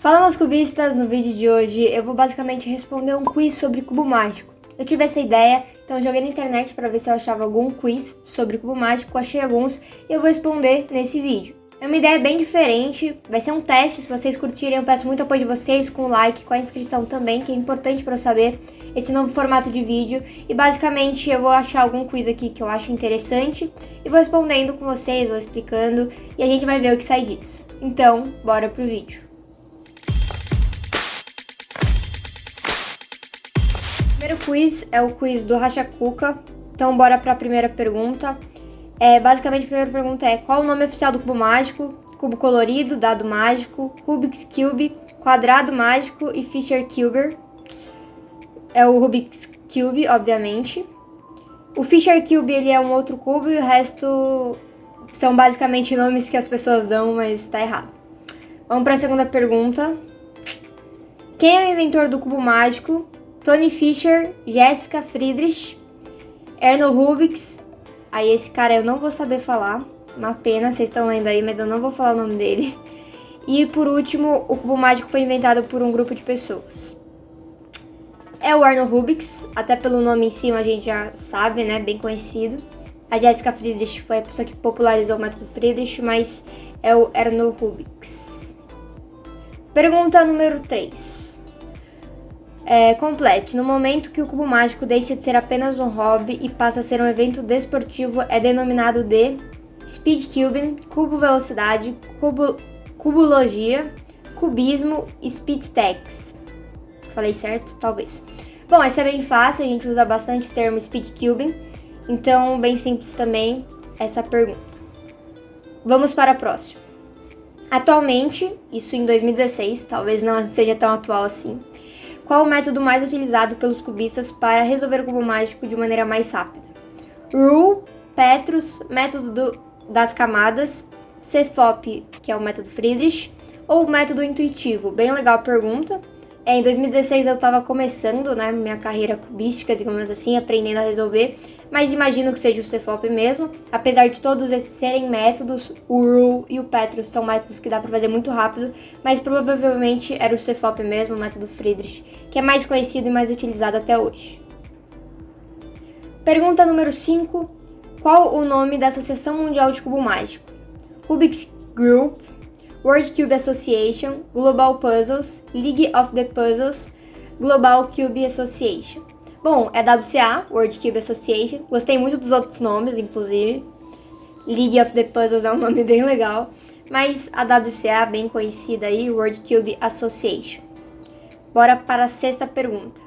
Fala, meus cubistas! No vídeo de hoje eu vou basicamente responder um quiz sobre cubo mágico. Eu tive essa ideia, então eu joguei na internet para ver se eu achava algum quiz sobre cubo mágico, achei alguns e eu vou responder nesse vídeo. É uma ideia bem diferente, vai ser um teste, se vocês curtirem eu peço muito apoio de vocês com o like, com a inscrição também, que é importante para eu saber esse novo formato de vídeo. E basicamente eu vou achar algum quiz aqui que eu acho interessante e vou respondendo com vocês, vou explicando e a gente vai ver o que sai disso. Então, bora pro vídeo. O primeiro quiz é o quiz do Racha Cuca, então bora para a primeira pergunta. Basicamente a primeira pergunta é: qual o nome oficial do cubo mágico? Cubo colorido, dado mágico, Rubik's Cube, quadrado mágico e Fischer Cube. É o Rubik's Cube, obviamente. O Fischer Cube ele é um outro cubo e o resto são basicamente nomes que as pessoas dão, mas tá errado. Vamos para a segunda pergunta. Quem é o inventor do cubo mágico? Tony Fischer, Jessica Friedrich, Erno Rubix. Aí esse cara eu não vou saber falar, uma pena, vocês estão lendo aí, mas eu não vou falar o nome dele. E por último, o cubo mágico foi inventado por um grupo de pessoas. É o Erno Rubix, até pelo nome em cima a gente já sabe, né, bem conhecido. A Jessica Friedrich foi a pessoa que popularizou o método Friedrich, mas é o Erno Rubix. Pergunta número 3. Complete. No momento que o cubo mágico deixa de ser apenas um hobby e passa a ser um evento desportivo, é denominado de Speed Cubing, Cubo Velocidade, Cubologia, Cubismo, Speed Stacks. Falei certo? Talvez. Bom, essa é bem fácil, a gente usa bastante o termo Speed Cubing, então bem simples também essa pergunta. Vamos para a próxima. Atualmente, isso em 2016, talvez não seja tão atual assim, qual o método mais utilizado pelos cubistas para resolver o cubo mágico de maneira mais rápida? Rule, Petrus, método das camadas, CFOP, que é o método Friedrich, ou método intuitivo? Bem legal a pergunta. Em 2016 eu estava começando, né, minha carreira cubística, digamos assim, aprendendo a resolver, mas imagino que seja o CFOP mesmo. Apesar de todos esses serem métodos, o Rule e o Petrus são métodos que dá para fazer muito rápido, mas provavelmente era o CFOP mesmo, o método Friedrich, que é mais conhecido e mais utilizado até hoje. Pergunta número 5. Qual o nome da Associação Mundial de Cubo Mágico? Rubik's Group, World Cube Association, Global Puzzles, League of the Puzzles, Global Cube Association. Bom, é WCA, World Cube Association. Gostei muito dos outros nomes, inclusive. League of the Puzzles é um nome bem legal. Mas a WCA, bem conhecida aí, World Cube Association. Bora para a sexta pergunta.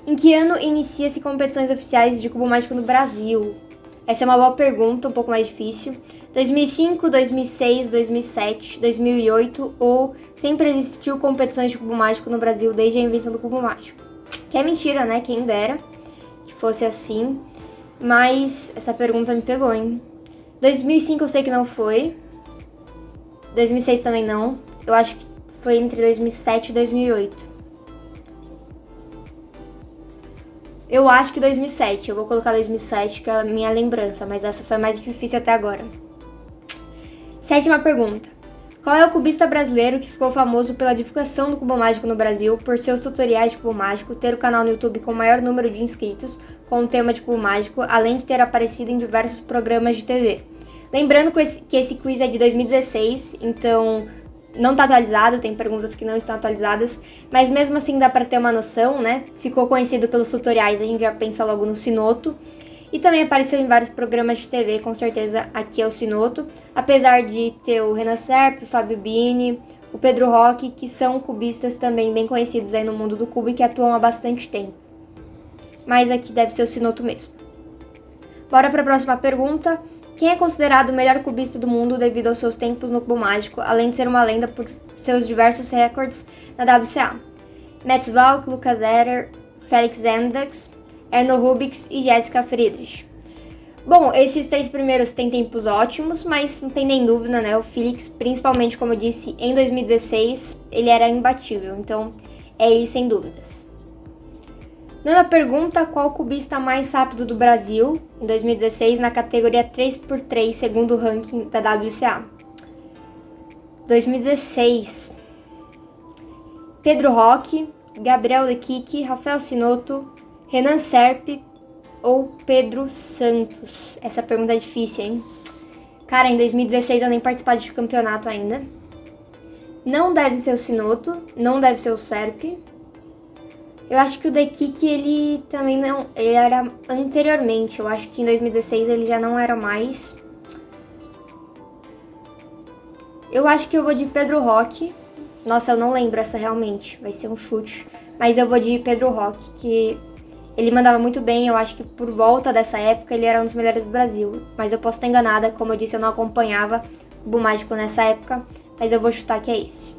Em que ano inicia-se competições oficiais de cubo mágico no Brasil? Essa é uma boa pergunta, um pouco mais difícil. 2005, 2006, 2007, 2008 ou sempre existiu competições de cubo mágico no Brasil desde a invenção do cubo mágico? Que é mentira, né? Quem dera que fosse assim. Mas essa pergunta me pegou, hein? 2005 eu sei que não foi. 2006 também não. Eu acho que foi entre 2007 e 2008. Eu acho que 2007. Eu vou colocar 2007, que é a minha lembrança. Mas essa foi a mais difícil até agora. Sétima pergunta. Qual é o cubista brasileiro que ficou famoso pela divulgação do cubo mágico no Brasil, por seus tutoriais de cubo mágico, ter o canal no YouTube com o maior número de inscritos com o tema de cubo mágico, além de ter aparecido em diversos programas de TV? Lembrando que esse quiz é de 2016, então não tá atualizado, tem perguntas que não estão atualizadas, mas mesmo assim dá pra ter uma noção, né? Ficou conhecido pelos tutoriais, a gente já pensa logo no Sinoto. E também apareceu em vários programas de TV, com certeza aqui é o Sinoto. Apesar de ter o Renan Serp, o Fábio Bini, o Pedro Roque, que são cubistas também bem conhecidos aí no mundo do cubo e que atuam há bastante tempo. Mas aqui deve ser o Sinoto mesmo. Bora para a próxima pergunta. Quem é considerado o melhor cubista do mundo devido aos seus tempos no cubo mágico, além de ser uma lenda por seus diversos recordes na WCA? Mats Valk, Lucas Etter, Felix Zendax, Erno Rubix e Jessica Friedrich. Bom, esses três primeiros têm tempos ótimos, mas não tem nem dúvida, né? O Felix, principalmente, como eu disse, em 2016, ele era imbatível, então é ele sem dúvidas. Nona pergunta, qual o cubista mais rápido do Brasil, em 2016, na categoria 3x3, segundo o ranking da WCA? 2016. Pedro Roque, Gabriel Lequique, Rafael Sinotto, Renan Serpe ou Pedro Santos? Essa pergunta é difícil, hein? Cara, em 2016 eu nem participava de campeonato ainda. Não deve ser o Sinotto, não deve ser o Serpe. Eu acho que o Lequique, ele também não... Ele era anteriormente, eu acho que em 2016 ele já não era mais. Eu acho que eu vou de Pedro Roque. Nossa, eu não lembro essa realmente, vai ser um chute. Mas eu vou de Pedro Roque, que ele mandava muito bem. Eu acho que por volta dessa época ele era um dos melhores do Brasil. Mas eu posso estar enganada, como eu disse, eu não acompanhava o Cubo Mágico nessa época. Mas eu vou chutar que é esse.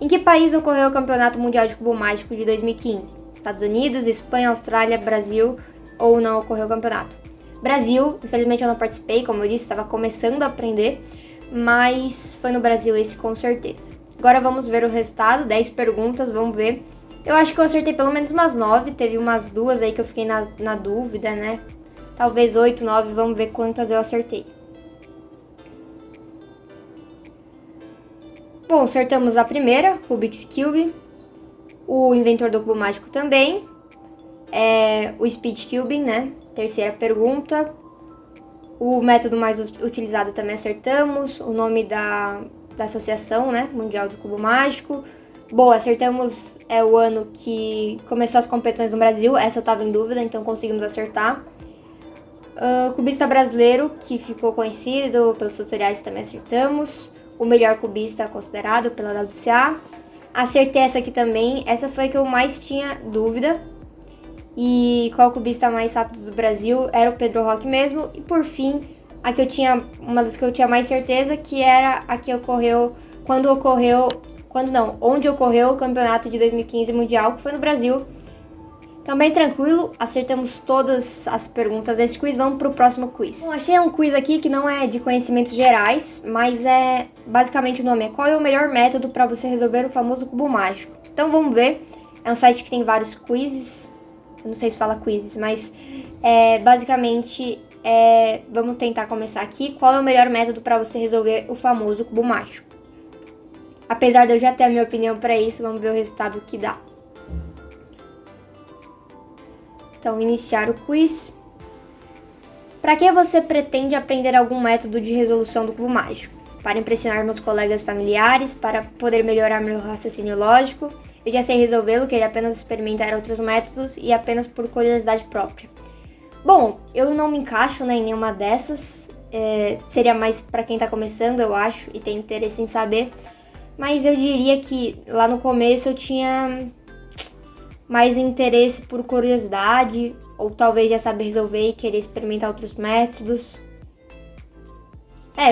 Em que país ocorreu o Campeonato Mundial de Cubo Mágico de 2015? Estados Unidos, Espanha, Austrália, Brasil ou não ocorreu o campeonato? Brasil, infelizmente eu não participei, como eu disse, estava começando a aprender. Mas foi no Brasil esse com certeza. Agora vamos ver o resultado, 10 perguntas, vamos ver. Eu acho que eu acertei pelo menos umas 9, teve umas 2 aí que eu fiquei na dúvida, né? Talvez 8, 9, vamos ver quantas eu acertei. Bom, acertamos a primeira, Rubik's Cube, o inventor do cubo mágico também, o Speed Cubing, né? Terceira pergunta. O método mais utilizado também acertamos, o nome da associação, né, mundial do cubo mágico. Boa, acertamos o ano que começou as competições no Brasil, essa eu estava em dúvida, então conseguimos acertar. Cubista brasileiro, que ficou conhecido pelos tutoriais, também acertamos. O melhor cubista considerado pela WCA. Acertei essa aqui também, essa foi a que eu mais tinha dúvida. E qual cubista mais rápido do Brasil era o Pedro Roque mesmo. E por fim, uma das que eu tinha mais certeza, que era a que ocorreu onde ocorreu o campeonato de 2015 mundial, que foi no Brasil. Também tranquilo, acertamos todas as perguntas desse quiz, vamos pro próximo quiz. Bom, achei um quiz aqui que não é de conhecimentos gerais, mas basicamente o nome é: qual é o melhor método para você resolver o famoso cubo mágico? Então vamos ver, é um site que tem vários quizzes. Eu não sei se fala quizzes, mas basicamente vamos tentar começar aqui. Qual é o melhor método para você resolver o famoso cubo mágico? Apesar de eu já ter a minha opinião para isso, vamos ver o resultado que dá. Então, iniciar o quiz. Para que você pretende aprender algum método de resolução do cubo mágico? Para impressionar meus colegas familiares, para poder melhorar meu raciocínio lógico. Eu já sei resolvê-lo, queria apenas experimentar outros métodos e apenas por curiosidade própria. Bom, eu não me encaixo, né, em nenhuma dessas. Seria mais para quem está começando, eu acho, e tem interesse em saber. Mas eu diria que lá no começo eu tinha mais interesse por curiosidade, ou talvez já saber resolver e querer experimentar outros métodos.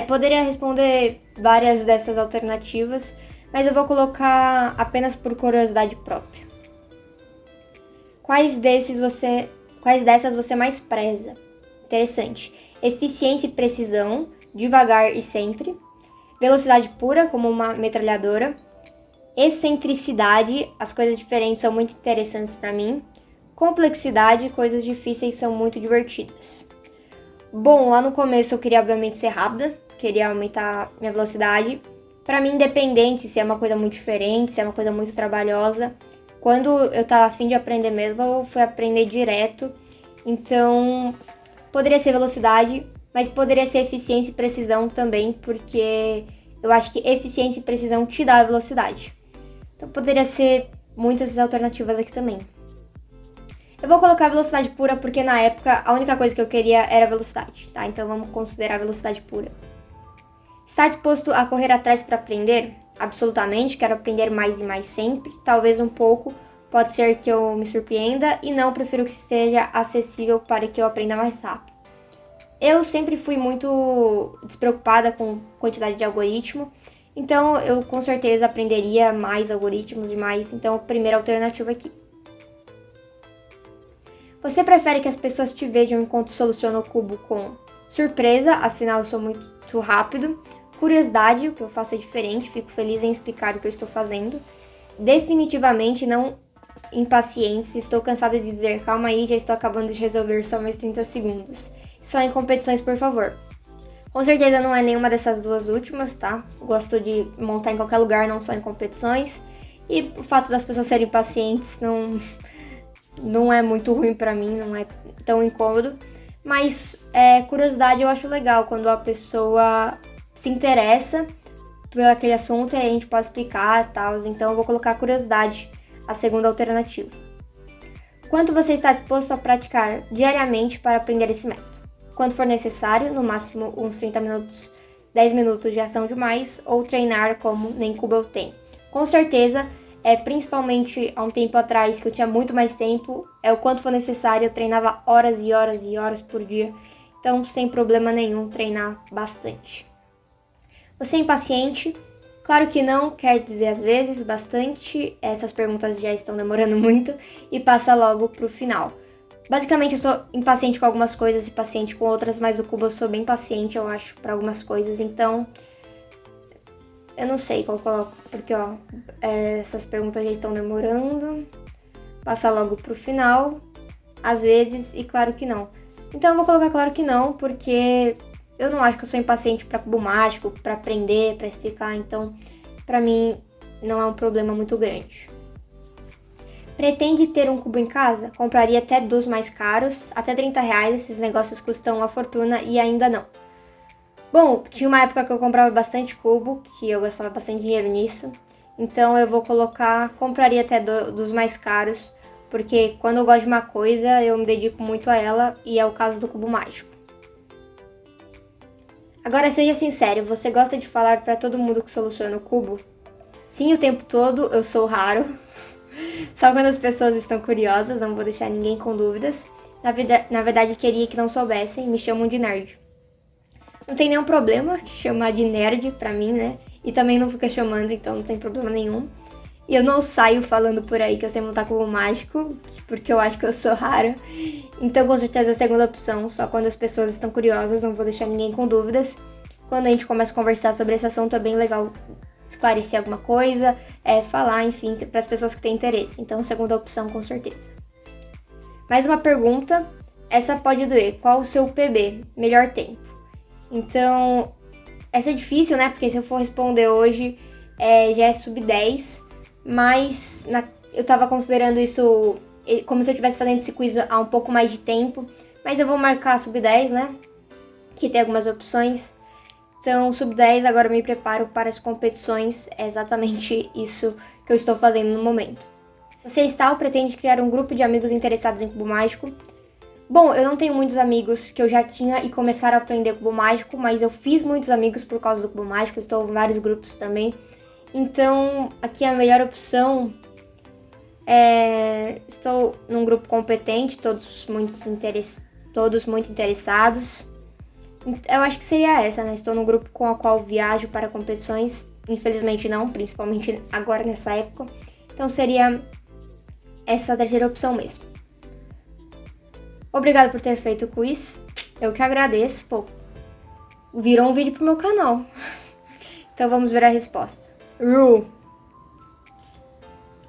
Poderia responder várias dessas alternativas, mas eu vou colocar apenas por curiosidade própria. Quais dessas você mais preza? Interessante. Eficiência e precisão, devagar e sempre. Velocidade pura, como uma metralhadora. Excentricidade, as coisas diferentes são muito interessantes para mim. Complexidade, coisas difíceis são muito divertidas. Bom, lá no começo eu queria obviamente ser rápida, queria aumentar minha velocidade. Para mim, independente se é uma coisa muito diferente, se é uma coisa muito trabalhosa, quando eu tava afim de aprender mesmo, eu fui aprender direto. Então, poderia ser velocidade, mas poderia ser eficiência e precisão também, porque eu acho que eficiência e precisão te dá a velocidade. Então, poderia ser muitas alternativas aqui também. Eu vou colocar velocidade pura porque na época a única coisa que eu queria era velocidade, tá? Então, vamos considerar velocidade pura. Está disposto a correr atrás para aprender? Absolutamente, quero aprender mais e mais sempre. Talvez um pouco, pode ser que eu me surpreenda e não, prefiro que seja acessível para que eu aprenda mais rápido. Eu sempre fui muito despreocupada com quantidade de algoritmo, então eu com certeza aprenderia mais algoritmos e mais, então primeira alternativa aqui. Você prefere que as pessoas te vejam enquanto soluciona o cubo com surpresa, afinal eu sou muito rápido, curiosidade, o que eu faço é diferente, fico feliz em explicar o que eu estou fazendo, definitivamente não impaciente, estou cansada de dizer calma aí, já estou acabando de resolver, só mais 30 segundos. Só em competições, por favor. Com certeza não é nenhuma dessas duas últimas, tá? Gosto de montar em qualquer lugar, não só em competições. E o fato das pessoas serem pacientes não é muito ruim pra mim, não é tão incômodo. Mas curiosidade eu acho legal quando a pessoa se interessa por aquele assunto e a gente pode explicar e tal. Então eu vou colocar curiosidade, a segunda alternativa. Quanto você está disposto a praticar diariamente para aprender esse método? Quanto for necessário, no máximo uns 30 minutos, 10 minutos de ação demais, ou treinar como nem Cuba eu tenho. Com certeza, principalmente há um tempo atrás, que eu tinha muito mais tempo, o quanto for necessário, eu treinava horas e horas e horas por dia. Então, sem problema nenhum, treinar bastante. Você é impaciente? Claro que não, quer dizer às vezes, bastante. Essas perguntas já estão demorando muito e passa logo pro final. Basicamente, eu sou impaciente com algumas coisas e paciente com outras, mas o Cuba eu sou bem paciente, eu acho, para algumas coisas. Então, eu não sei qual coloco, porque, essas perguntas já estão demorando. Passa logo pro final, às vezes, e claro que não. Então, eu vou colocar claro que não, porque eu não acho que eu sou impaciente para cubo mágico, para aprender, para explicar. Então, para mim, não é um problema muito grande. Pretende ter um cubo em casa? Compraria até dos mais caros, até R$30. Esses negócios custam uma fortuna e ainda não. Bom, tinha uma época que eu comprava bastante cubo, que eu gastava bastante dinheiro nisso. Então eu vou colocar, compraria até dos mais caros, porque quando eu gosto de uma coisa, eu me dedico muito a ela, e é o caso do cubo mágico. Agora seja sincero, você gosta de falar pra todo mundo que soluciona o cubo? Sim, o tempo todo, eu sou raro. Só quando as pessoas estão curiosas, não vou deixar ninguém com dúvidas. Na verdade, queria que não soubessem, me chamam de nerd. Não tem nenhum problema chamar de nerd pra mim, né? E também não fica chamando, então não tem problema nenhum. E eu não saio falando por aí que eu sei montar cubo mágico, porque eu acho que eu sou raro. Então, com certeza, a segunda opção, só quando as pessoas estão curiosas, não vou deixar ninguém com dúvidas. Quando a gente começa a conversar sobre esse assunto, é bem legal esclarecer alguma coisa, falar, enfim, para as pessoas que têm interesse. Então, segunda opção, com certeza. Mais uma pergunta, essa pode doer. Qual o seu PB? Melhor tempo. Então, essa é difícil, né? Porque se eu for responder hoje, já é sub 10. Mas eu tava considerando isso como se eu estivesse fazendo esse quiz há um pouco mais de tempo. Mas eu vou marcar sub 10, né? Que tem algumas opções. Então, sub 10, agora eu me preparo para as competições. É exatamente isso que eu estou fazendo no momento. Você está ou pretende criar um grupo de amigos interessados em cubo mágico? Bom, eu não tenho muitos amigos que eu já tinha e começaram a aprender cubo mágico, mas eu fiz muitos amigos por causa do cubo mágico, eu estou em vários grupos também. Então, aqui a melhor opção estou num grupo competente, todos muito interessados. Eu acho que seria essa, né? Estou num grupo com o qual viajo para competições. Infelizmente não, principalmente agora nessa época. Então seria essa terceira opção mesmo. Obrigado por ter feito o quiz. Eu que agradeço. Pô, virou um vídeo pro meu canal. Então vamos ver a resposta. Rule.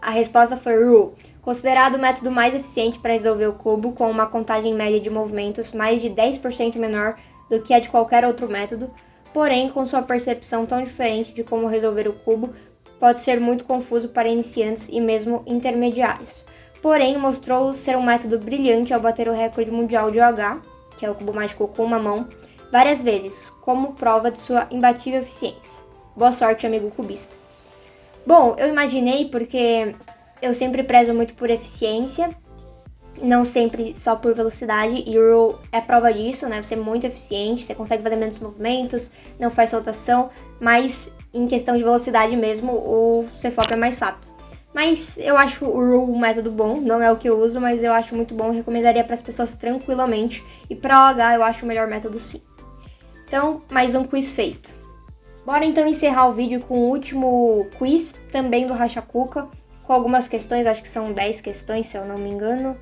A resposta foi Rule. Considerado o método mais eficiente para resolver o cubo, com uma contagem média de movimentos mais de 10% menor do que a de qualquer outro método, porém com sua percepção tão diferente de como resolver o cubo, pode ser muito confuso para iniciantes e mesmo intermediários. Porém, mostrou ser um método brilhante ao bater o recorde mundial de OH, que é o cubo mágico com uma mão, várias vezes, como prova de sua imbatível eficiência. Boa sorte, amigo cubista. Bom, eu imaginei porque eu sempre prezo muito por eficiência, não sempre só por velocidade, e o Rule é prova disso, né? Você é muito eficiente, você consegue fazer menos movimentos, não faz rotação, mas em questão de velocidade mesmo, o CFOP é mais rápido. Mas eu acho o Rule um método bom, não é o que eu uso, mas eu acho muito bom, recomendaria para as pessoas tranquilamente, e para OH eu acho o melhor método sim. Então, mais um quiz feito. Bora então encerrar o vídeo com o último quiz, também do Racha Cuca, com algumas questões, acho que são 10 questões, se eu não me engano.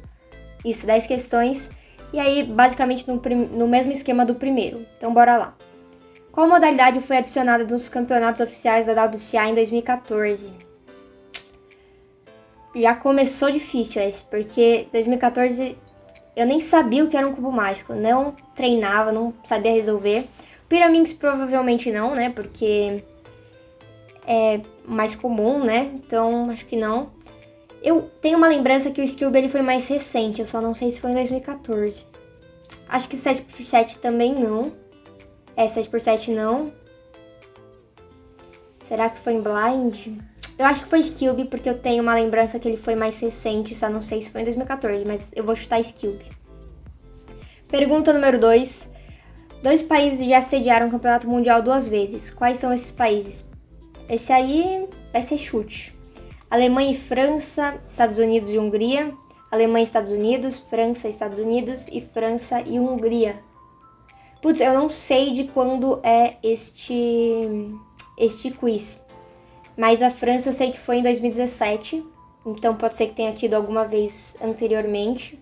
Isso, 10 questões. E aí, basicamente, no mesmo esquema do primeiro. Então, bora lá. Qual modalidade foi adicionada nos campeonatos oficiais da WCA em 2014? Já começou difícil esse, porque 2014 eu nem sabia o que era um cubo mágico. Não treinava, não sabia resolver. Pyraminx provavelmente não, né? Porque mais comum, né? Então, acho que não. Eu tenho uma lembrança que o Scooby ele foi mais recente, eu só não sei se foi em 2014. Acho que 7x7 também não. 7x7 não. Será que foi em Blind? Eu acho que foi Scooby, porque eu tenho uma lembrança que ele foi mais recente, só não sei se foi em 2014, mas eu vou chutar Scooby. Pergunta número 2. 2 países já sediaram o Campeonato Mundial 2 vezes. Quais são esses países? Esse aí vai ser chute. Alemanha e França, Estados Unidos e Hungria. Alemanha e Estados Unidos, França e Estados Unidos e França e Hungria. Putz, eu não sei de quando é este quiz. Mas a França eu sei que foi em 2017. Então pode ser que tenha tido alguma vez anteriormente.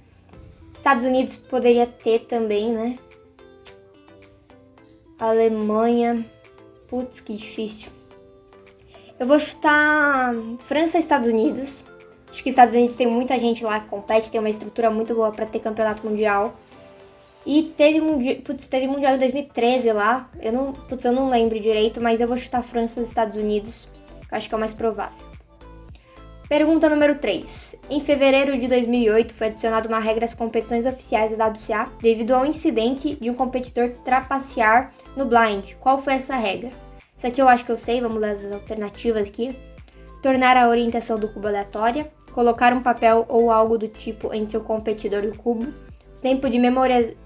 Estados Unidos poderia ter também, né? Alemanha. Putz, que difícil. Eu vou chutar França e Estados Unidos. Acho que Estados Unidos tem muita gente lá que compete, tem uma estrutura muito boa para ter campeonato mundial. E teve mundial em 2013 lá. Eu não lembro direito, mas eu vou chutar França e Estados Unidos, que eu acho que é o mais provável. Pergunta número 3. Em fevereiro de 2008 foi adicionada uma regra às competições oficiais da WCA devido ao incidente de um competidor trapacear no blind. Qual foi essa regra? Isso aqui eu acho que eu sei, vamos ler as alternativas aqui. Tornar a orientação do cubo aleatória, colocar um papel ou algo do tipo entre o competidor e o cubo. O tempo de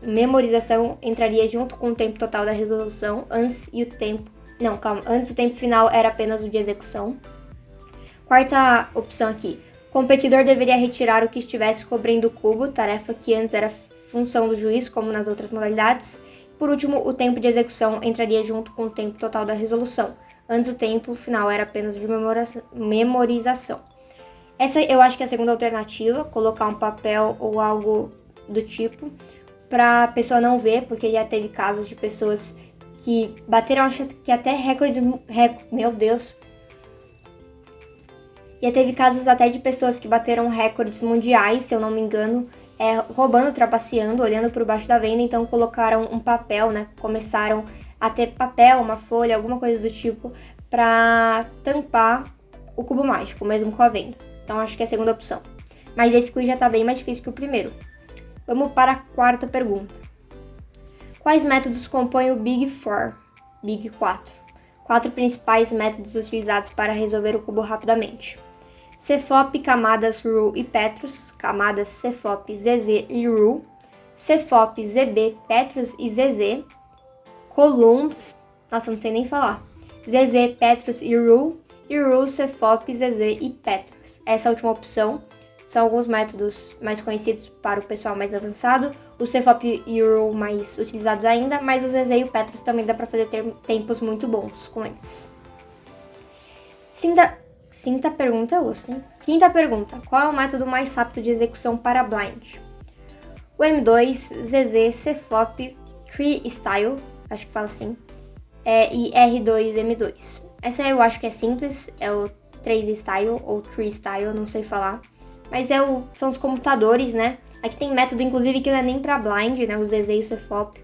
memorização entraria junto com o tempo total da resolução, antes o tempo final era apenas o de execução. Quarta opção aqui, o competidor deveria retirar o que estivesse cobrindo o cubo, tarefa que antes era função do juiz, como nas outras modalidades. Por último, o tempo de execução entraria junto com o tempo total da resolução. Antes o tempo final era apenas de memorização. Essa eu acho que é a segunda alternativa, colocar um papel ou algo do tipo, para a pessoa não ver, porque já teve casos de pessoas que bateram, acho que até meu Deus. Já teve casos até de pessoas que bateram recordes mundiais, se eu não me engano, roubando, trapaceando, olhando por baixo da venda, então colocaram um papel, né? Começaram a ter papel, uma folha, alguma coisa do tipo, pra tampar o cubo mágico, mesmo com a venda. Então acho que é a segunda opção. Mas esse quiz já tá bem mais difícil que o primeiro. Vamos para a quarta pergunta. Quais métodos compõem o Big 4? 4 principais métodos utilizados para resolver o cubo rapidamente. Cefop, Camadas, Rule e Petrus. Camadas, Cefop, ZZ e Rule. Cefop, ZB, Petrus e ZZ. Columns, nossa, não sei nem falar. ZZ, Petrus e Rule. E Rule, Cefop, ZZ e Petrus. Essa última opção são alguns métodos mais conhecidos para o pessoal mais avançado. O Cefop e o Rule mais utilizados ainda, mas o ZZ e o Petrus também dá para fazer tempos muito bons com eles. Quinta pergunta. Qual é o método mais rápido de execução para blind? O M2, ZZ, Cefop, Tree Style, acho que fala assim, e R2, M2. Essa eu acho que é simples, é o 3 Style ou Tree Style, não sei falar. Mas são os computadores, né? Aqui tem método, inclusive, que não é nem para blind, né? O ZZ e o Cefop.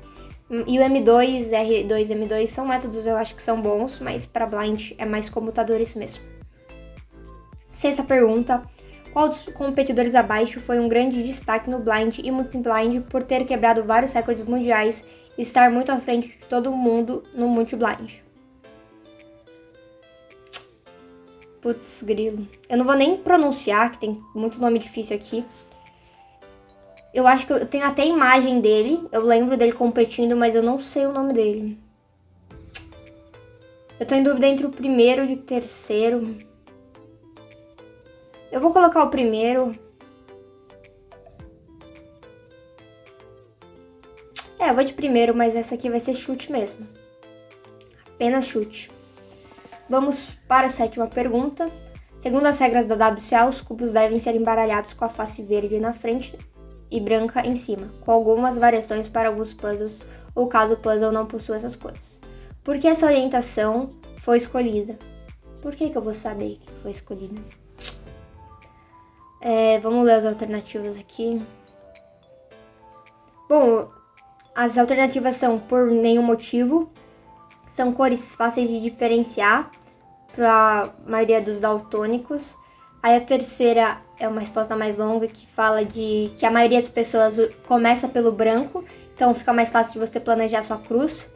E o M2, R2, M2 são métodos, eu acho que são bons, mas para blind é mais computadores mesmo. Sexta pergunta. Qual dos competidores abaixo foi um grande destaque no blind e multi-blind por ter quebrado vários recordes mundiais e estar muito à frente de todo mundo no multi-blind? Putz, grilo. Eu não vou nem pronunciar, que tem muito nome difícil aqui. Eu acho que eu tenho até a imagem dele. Eu lembro dele competindo, mas eu não sei o nome dele. Eu tô em dúvida entre o primeiro e o terceiro. Eu vou colocar o primeiro. Eu vou de primeiro, mas essa aqui vai ser chute mesmo. Apenas chute. Vamos para a sétima pergunta. Segundo as regras da WCA, os cubos devem ser embaralhados com a face verde na frente e branca em cima, com algumas variações para alguns puzzles, ou caso o puzzle não possua essas cores. Por que essa orientação foi escolhida? Por que eu vou saber que foi escolhida? Vamos ler as alternativas aqui. Bom, as alternativas são por nenhum motivo, são cores fáceis de diferenciar, para a maioria dos daltônicos. Aí a terceira é uma resposta mais longa que fala de que a maioria das pessoas começa pelo branco, então fica mais fácil de você planejar sua cruz.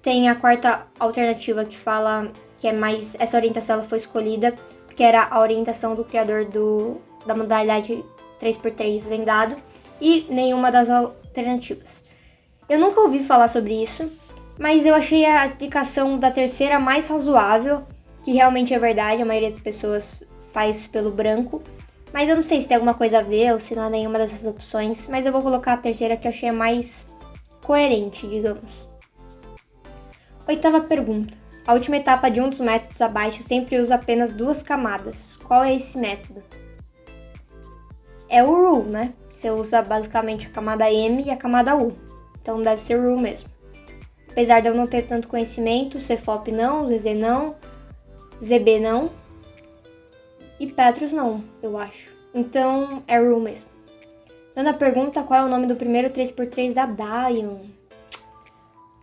Tem a quarta alternativa que fala que é mais, essa orientação ela foi escolhida porque era a orientação do criador da modalidade 3x3 vendado e nenhuma das alternativas. Eu nunca ouvi falar sobre isso, mas eu achei a explicação da terceira mais razoável, que realmente é verdade, a maioria das pessoas faz pelo branco, mas eu não sei se tem alguma coisa a ver ou se não é nenhuma dessas opções, mas eu vou colocar a terceira que eu achei a mais coerente, digamos. Oitava pergunta. A última etapa de um dos métodos abaixo sempre usa apenas 2 camadas. Qual é esse método? É o RUL, né? Você usa basicamente a camada M e a camada U. Então deve ser RUL mesmo. Apesar de eu não ter tanto conhecimento, Cefop não, ZZ não, ZB não e Petrus não, eu acho. Então é RUL mesmo. Nona pergunta, qual é o nome do primeiro 3x3 da Dion?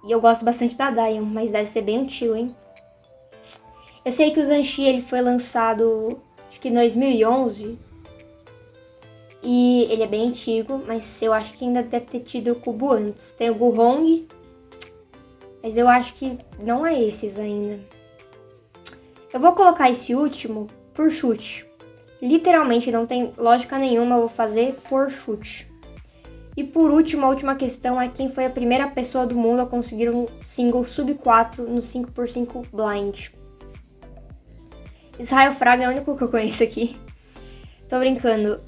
E eu gosto bastante da Dion, mas deve ser bem antigo, hein? Eu sei que o Zanchi ele foi lançado, acho que em 2011. E ele é bem antigo, mas eu acho que ainda deve ter tido o cubo antes. Tem o Guhong, mas eu acho que não é esses ainda. Eu vou colocar esse último por chute. Literalmente não tem lógica nenhuma, eu vou fazer por chute. E por último, a última questão é quem foi a primeira pessoa do mundo a conseguir um single sub 4 no 5x5 blind. Israel Fraga é o único que eu conheço aqui. Tô brincando.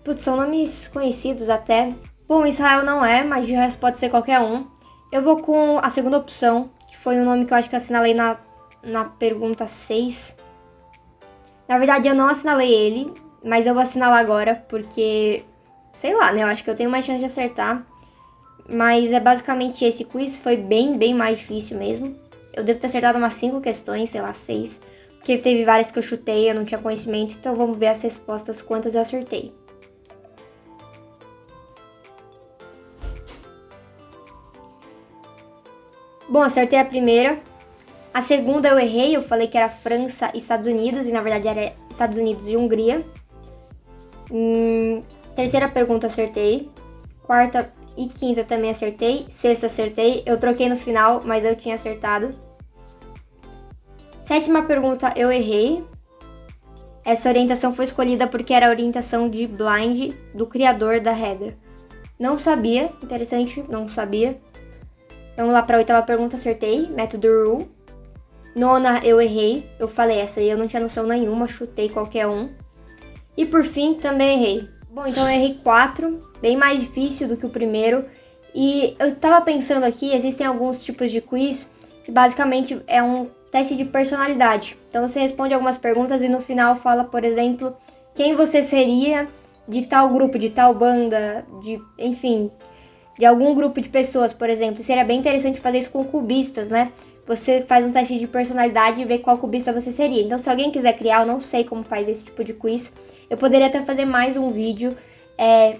Putz, são nomes conhecidos até. Bom, Israel não é, mas de resto pode ser qualquer um. Eu vou com a segunda opção, que foi um nome que eu acho que eu assinalei na pergunta 6. Na verdade, eu não assinalei ele, mas eu vou assinalar agora, porque... sei lá, né? Eu acho que eu tenho mais chance de acertar. Mas é basicamente esse quiz. Foi bem mais difícil mesmo. Eu devo ter acertado umas 5 questões, sei lá, 6. Porque teve várias que eu chutei, eu não tinha conhecimento. Então vamos ver as respostas, quantas eu acertei. Bom, acertei a primeira. A segunda eu errei, eu falei que era França e Estados Unidos. E na verdade era Estados Unidos e Hungria. Terceira pergunta acertei. Quarta e quinta também acertei. Sexta acertei. Eu troquei no final, mas eu tinha acertado. Sétima pergunta eu errei. Essa orientação foi escolhida porque era a orientação de blind do criador da regra. Não sabia, interessante, não sabia. Vamos lá para a oitava pergunta, acertei. Método RUL. Nona eu errei. Eu falei essa aí, eu não tinha noção nenhuma, chutei qualquer um. E por fim, também errei. Bom, então eu errei 4, bem mais difícil do que o primeiro. E eu tava pensando aqui, existem alguns tipos de quiz que basicamente é um teste de personalidade. Então você responde algumas perguntas e no final fala, por exemplo, quem você seria de tal grupo, de tal banda, enfim, de algum grupo de pessoas, por exemplo. E seria bem interessante fazer isso com cubistas, né? Você faz um teste de personalidade e vê qual cubista você seria. Então, se alguém quiser criar, eu não sei como faz esse tipo de quiz. Eu poderia até fazer mais um vídeo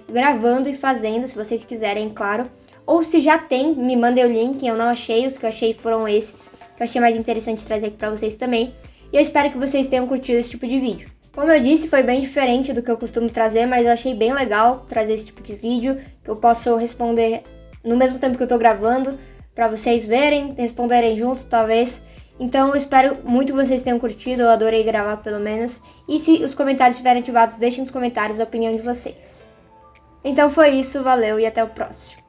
gravando e fazendo, se vocês quiserem, claro. Ou se já tem, me mandem o link. Eu não achei, os que eu achei foram esses, que eu achei mais interessante trazer aqui pra vocês também. E eu espero que vocês tenham curtido esse tipo de vídeo. Como eu disse, foi bem diferente do que eu costumo trazer, mas eu achei bem legal trazer esse tipo de vídeo, que eu posso responder no mesmo tempo que eu tô gravando, pra vocês verem, responderem juntos, talvez. Então eu espero muito que vocês tenham curtido, eu adorei gravar pelo menos. E se os comentários estiverem ativados, deixem nos comentários a opinião de vocês. Então foi isso, valeu e até o próximo.